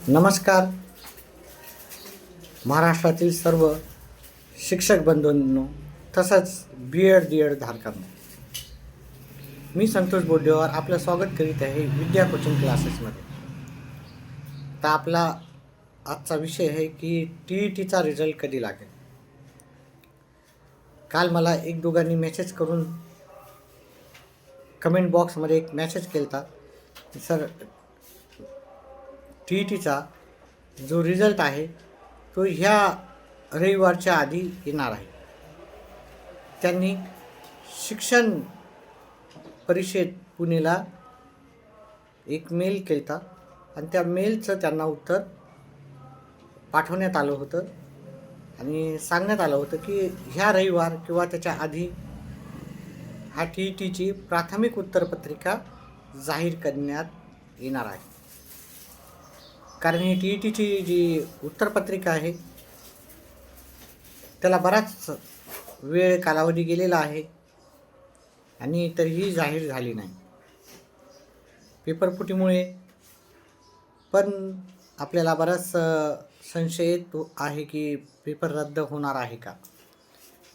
नमस्कार. महाराष्ट्रातील सर्व शिक्षक बंधूंनो तसंच BEd धारकांनो, मी संतोष बोड्डेवार आपलं स्वागत करीत आहे विद्या कोचिंग क्लासेसमध्ये. तर आपला आजचा विषय आहे की TETचा रिझल्ट कधी लागेल. काल मला एक दोघांनी मेसेज करून कमेंट बॉक्समध्ये एक मेसेज केला होता, सर TETचा जो रिझल्ट आहे तो ह्या रविवारच्या आधी येणार आहे. त्यांनी शिक्षण परिषद पुणेला एक मेल केला आणि त्या मेलचं त्यांना उत्तर पाठवण्यात आलं होतं आणि सांगण्यात आलं होतं की ह्या रविवार किंवा त्याच्या आधी हा TETची प्राथमिक उत्तरपत्रिका जाहीर करण्यात येणार आहे. कारण ही TETची जी उत्तरपत्रिका आहे त्याला बराच वेळ कालावधी गेलेला आहे आणि तरीही जाहीर झाली नाही. पेपरफुटीमुळे पण आपल्याला बराच संशय येतो आहे की पेपर रद्द होणार आहे का.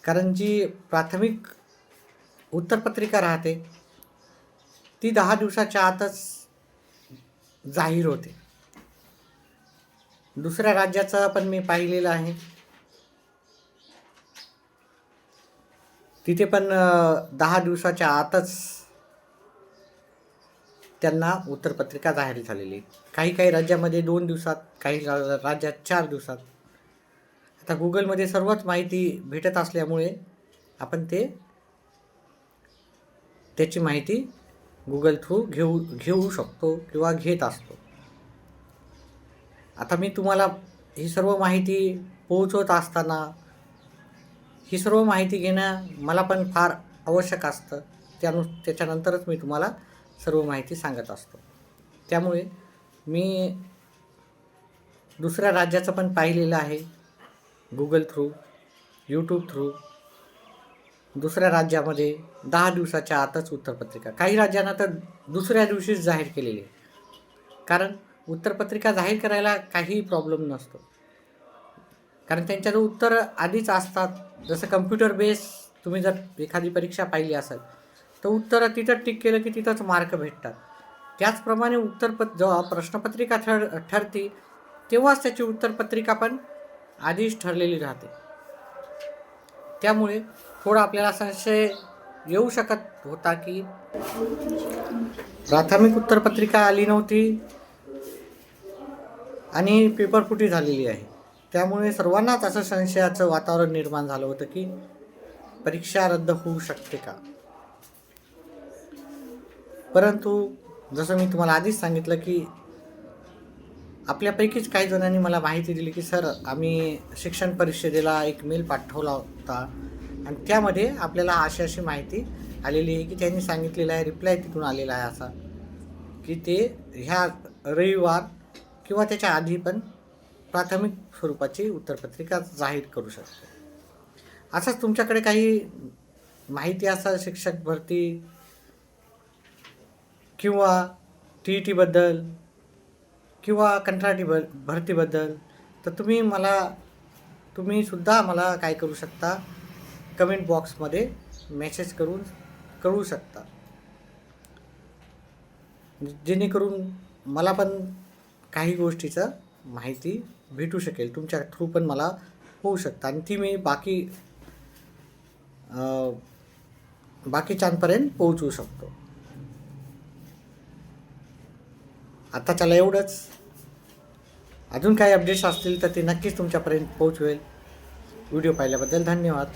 कारण जी प्राथमिक उत्तरपत्रिका राहते ती 10 दिवसाच्या आतच जाहीर होते. दुसऱ्या राज्याचं पण मी पाहिलेलं आहे, तिथे पण 10 दिवसाच्या आतच त्यांना उत्तरपत्रिका जाहीर झालेली. काही राज्यामध्ये 2 दिवसात, काही राज्यात 4 दिवसात. आता गुगलमध्ये सर्वच माहिती भेटत असल्यामुळे आपण त्याची माहिती गुगल थ्रू घेऊ शकतो किंवा घेत असतो. आता मी तुम्हाला ही सर्व माहिती पोहोचवत असताना ही सर्व माहिती घेणं मला पण फार आवश्यक असतं. त्याच्यानंतरच मी तुम्हाला सर्व माहिती सांगत असतो. त्यामुळे मी दुसऱ्या राज्याचं पण पाहिलेलं आहे गुगल थ्रू, यूट्यूब थ्रू. दुसऱ्या राज्यामध्ये 10 दिवसाच्या आतच उत्तरपत्रिका, काही राज्यांना तर दुसऱ्या दिवशीच जाहीर केलेली आहे. कारण उत्तरपत्रिका जाहीर करायला काही प्रॉब्लेम नसतो, कारण त्यांच्याकडे उत्तर आधीच असतात. जसं कम्प्युटर बेस तुम्ही जर एखादी परीक्षा पाहिली असेल तर उत्तर तिथं टिक केलं की तिथंच मार्क भेटतात. त्याचप्रमाणे जेव्हा प्रश्नपत्रिका ठरते तेव्हाच त्याची उत्तरपत्रिका पण आधीच ठरलेली राहते. त्यामुळे थोडा आपल्याला संशय येऊ शकत होता की प्राथमिक उत्तरपत्रिका आली नव्हती आणि पेपरफुटी झालेली आहे. त्यामुळे सर्वांनाच असं संशयाचं वातावरण निर्माण झालं होतं की परीक्षा रद्द होऊ शकते का. परंतु जसं मी तुम्हाला आधीच सांगितलं की आपल्यापैकीच काही जणांनी मला माहिती दिली की सर आम्ही शिक्षण परिषदेला एक मेल पाठवला होता आणि त्यामध्ये आपल्याला अशी माहिती आलेली आहे की त्यांनी सांगितलेलं आहे, रिप्लाय तिथून आलेला आहे असा की ते ह्या रविवार किंवा त्याच्या आधी पण प्राथमिक स्वरूपाची उत्तरपत्रिका जाहीर करू शकते. असंच तुमच्याकडे काही माहिती असेल शिक्षक भरती किंवा TETबद्दल किंवा कंत्राटी भरतीबद्दल, तर तुम्ही सुद्धा मला काय करू शकता, कमेंट बॉक्समध्ये मेसेज करून कळवू शकता, जेणेकरून मला पण काही गोष्टीचं माहिती भेटू शकेल. तुमच्या थ्रू पण मला होऊ शकतं आणि ती मी बाकीच्यांपर्यंत पोहोचवू शकतो. आता चला एवढंच. अजून काही अपडेट्स असतील तर ते नक्कीच तुमच्यापर्यंत पोहोचवेल. व्हिडिओ पाहिल्याबद्दल धन्यवाद.